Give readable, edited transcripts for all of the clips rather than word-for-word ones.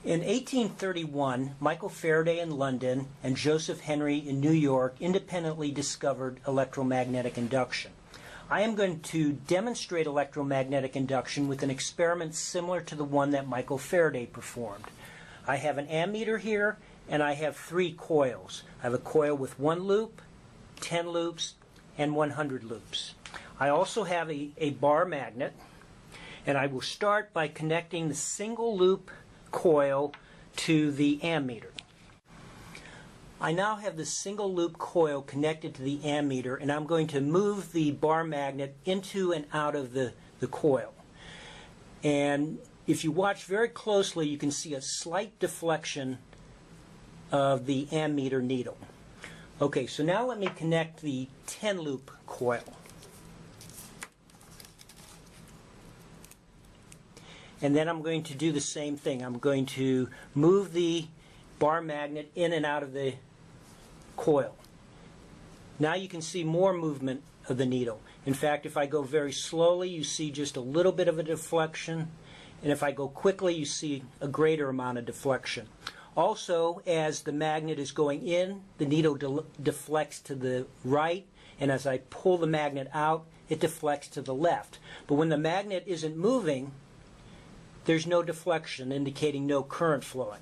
In 1831, Michael Faraday in London and Joseph Henry in New York independently discovered electromagnetic induction. I am going to demonstrate electromagnetic induction with an experiment similar to the one that Michael Faraday performed. I have an ammeter here, and I have 3 coils. I have a coil with 1 loop, 10 loops, and 100 loops. I also have a bar magnet, and I will start by connecting the single loop coil to the ammeter. I now have the single loop coil connected to the ammeter, and I'm going to move the bar magnet into and out of the coil. And if you watch very closely, you can see a slight deflection of the ammeter needle. Okay, so now let me connect the 10 loop coil. And then I'm going to do the same thing. I'm going to move the bar magnet in and out of the coil. Now you can see more movement of the needle. In fact, if I go very slowly, you see just a little bit of a deflection. And if I go quickly, you see a greater amount of deflection. Also, as the magnet is going in, the needle deflects to the right. And as I pull the magnet out, it deflects to the left. But when the magnet isn't moving, there's no deflection, indicating no current flowing.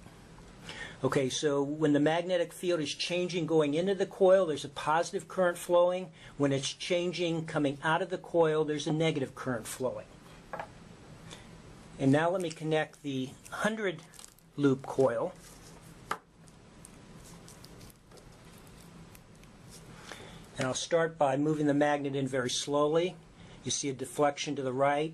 Okay, so when the magnetic field is changing going into the coil, there's a positive current flowing. When it's changing coming out of the coil, there's a negative current flowing. And now let me connect the 100 loop coil. And I'll start by moving the magnet in very slowly. You see a deflection to the right,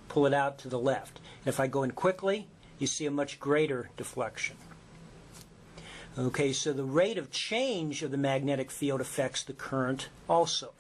pull it out to the left. And if I go in quickly, you see a much greater deflection. Okay, so the rate of change of the magnetic field affects the current also.